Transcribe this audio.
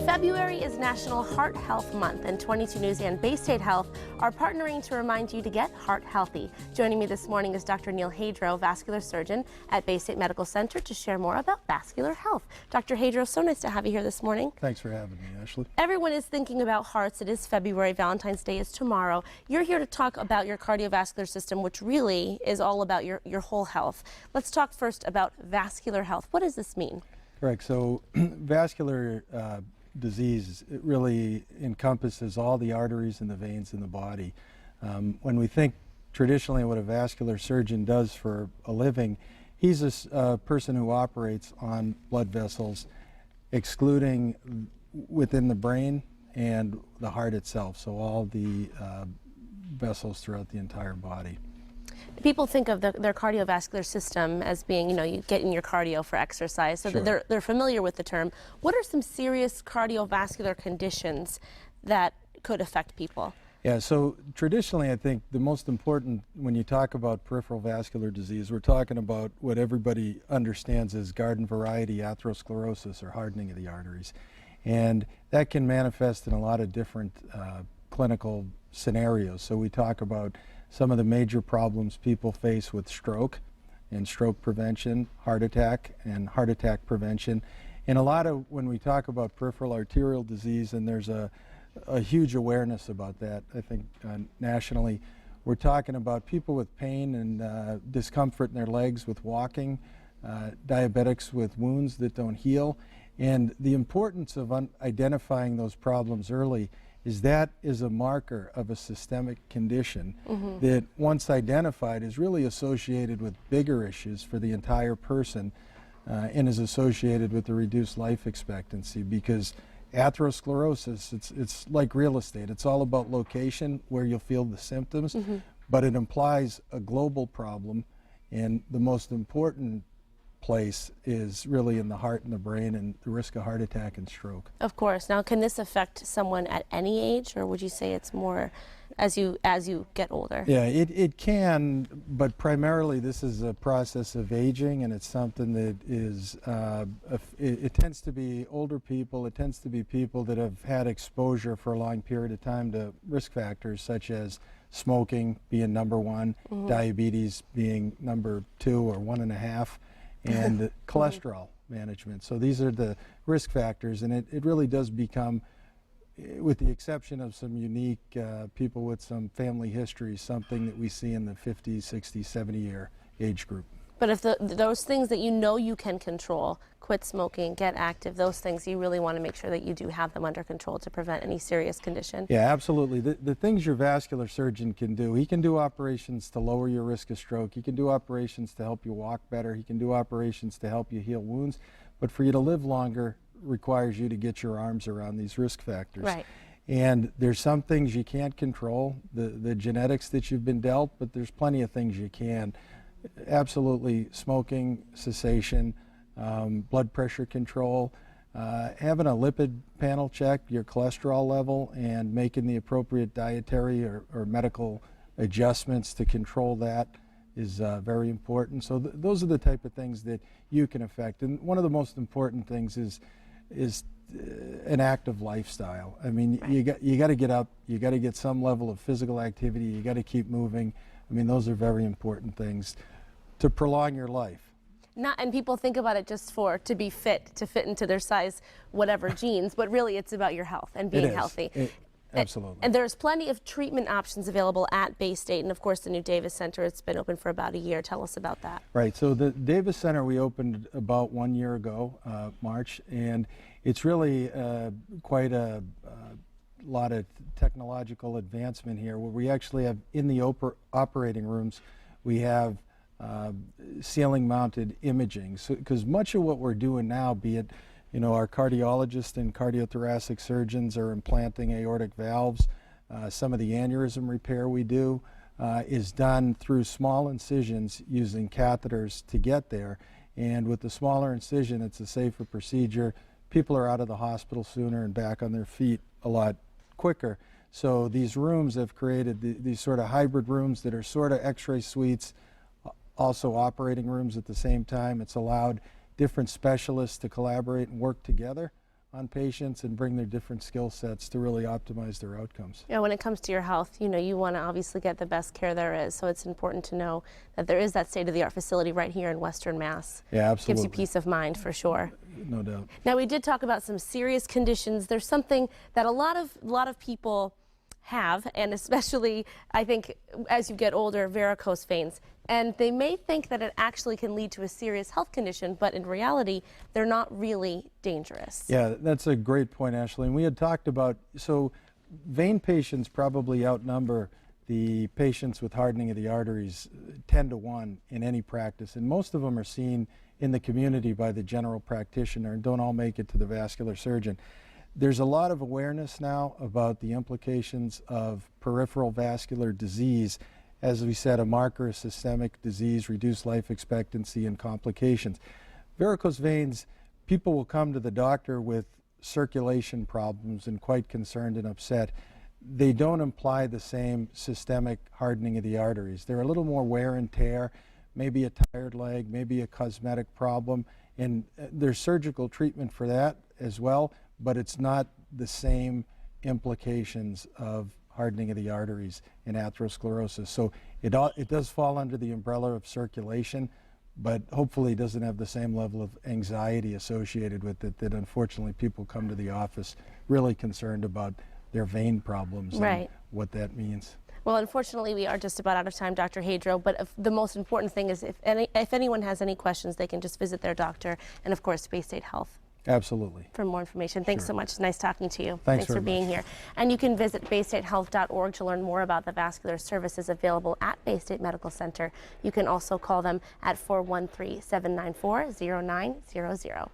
February is National Heart Health Month, and 22 News and Baystate Health are partnering to remind you to get heart healthy. Joining me this morning is Dr. Hadro, Vascular Surgeon at Baystate Medical Center, to share more about vascular health. Dr. Hadro, so nice to have you here this morning. Thanks for having me, Ashley. Everyone is thinking about hearts. It is February. Valentine's Day is tomorrow. You're here to talk about your cardiovascular system, which really is all about your whole health. Let's talk first about vascular health. What does this mean? Correct. So vascular disease, it really encompasses all the arteries and the veins in the body. When we think traditionally what a vascular surgeon does for a living, he's a person who operates on blood vessels, excluding within the brain and the heart itself, so all the vessels throughout the entire body. People think of their cardiovascular system as being, you get in your cardio for exercise, so Sure. that they're familiar with the term. What are some serious cardiovascular conditions that could affect people? Yeah, so traditionally I think the most important, when you talk about peripheral vascular disease, we're talking about what everybody understands as garden variety atherosclerosis, or hardening of the arteries. And that can manifest in a lot of different clinical scenarios. So we talk about some of the major problems people face with stroke and stroke prevention, heart attack and heart attack prevention. And a lot of, when we talk about peripheral arterial disease, and there's a huge awareness about that, I think nationally, we're talking about people with pain and discomfort in their legs with walking, diabetics with wounds that don't heal. And the importance of identifying those problems early is that is a marker of a systemic condition that, once identified, is really associated with bigger issues for the entire person and is associated with the reduced life expectancy, because atherosclerosis, it's like real estate. It's all about location, where you'll feel the symptoms, but it implies a global problem, and the most important place is really in the heart and the brain, and the risk of heart attack and stroke. Of course. Now, can this affect someone at any age, or would you say it's more as you get older? Yeah, it can, but primarily this is a process of aging, and it's something that is, it tends to be older people, it tends to be people that have had exposure for a long period of time to risk factors such as smoking being number one, diabetes being number 2 or 1.5, and cholesterol management. So these are the risk factors, and it really does become, with the exception of some unique people with some family history, something that we see in the 50, 60, 70-year age group. But if those things that you can control, quit smoking, get active, those things, you really want to make sure that you do have them under control to prevent any serious condition. Yeah, absolutely. The things your vascular surgeon can do, he can do operations to lower your risk of stroke, he can do operations to help you walk better, he can do operations to help you heal wounds, but for you to live longer requires you to get your arms around these risk factors. Right. And there's some things you can't control, the genetics that you've been dealt, but there's plenty of things you can. Absolutely, smoking cessation, blood pressure control, having a lipid panel check, your cholesterol level, and making the appropriate dietary or medical adjustments to control that is very important. So those are the type of things that you can affect. And one of the most important things is an active lifestyle. I mean, you got to get up, you got to get some level of physical activity, you got to keep moving. I mean, those are very important things to prolong your life. And people think about it just to be fit, to fit into their size, whatever genes, but really it's about your health and being healthy. Absolutely. And there's plenty of treatment options available at Baystate, and of course the new Davis Center. It's been open for about a year. Tell us about that. Right, so the Davis Center we opened about 1 year ago, March, and it's really quite a lot of technological advancement here, where we actually have, in the operating rooms, we have ceiling mounted imaging. So, because much of what we're doing now, be it our cardiologists and cardiothoracic surgeons are implanting aortic valves, some of the aneurysm repair we do is done through small incisions using catheters to get there. And with the smaller incision, it's a safer procedure. People are out of the hospital sooner and back on their feet a lot quicker. So these rooms have created these sort of hybrid rooms that are sort of x-ray suites, also operating rooms at the same time. It's allowed different specialists to collaborate and work together on patients and bring their different skill sets to really optimize their outcomes. Yeah, when it comes to your health, you want to obviously get the best care there is. So it's important to know that there is that state-of-the-art facility right here in Western Mass. Yeah, absolutely. Gives you peace of mind for sure. No doubt. Now, we did talk about some serious conditions. There's something that a lot of people have, and especially I think as you get older, varicose veins. And they may think that it actually can lead to a serious health condition, but in reality, they're not really dangerous. Yeah, that's a great point, Ashley. And we had talked about, so vein patients probably outnumber the patients with hardening of the arteries 10 to 1 in any practice. And most of them are seen in the community by the general practitioner and don't all make it to the vascular surgeon. There's a lot of awareness now about the implications of peripheral vascular disease. As we said, a marker of systemic disease, reduced life expectancy, and complications. Varicose veins, people will come to the doctor with circulation problems and quite concerned and upset. They don't imply the same systemic hardening of the arteries. They're a little more wear and tear, maybe a tired leg, maybe a cosmetic problem, and there's surgical treatment for that as well, but it's not the same implications of hardening of the arteries in atherosclerosis. So it does fall under the umbrella of circulation, but hopefully it doesn't have the same level of anxiety associated with it that unfortunately people come to the office really concerned about their vein problems and what that means. Well, unfortunately, we are just about out of time, Dr. Hadro, but the most important thing is if anyone has any questions, they can just visit their doctor and, of course, Baystate Health. Absolutely. For more information. Thanks so much. It's nice talking to you. Thanks for being here. And you can visit baystatehealth.org to learn more about the vascular services available at Baystate Medical Center. You can also call them at 413-794-0900.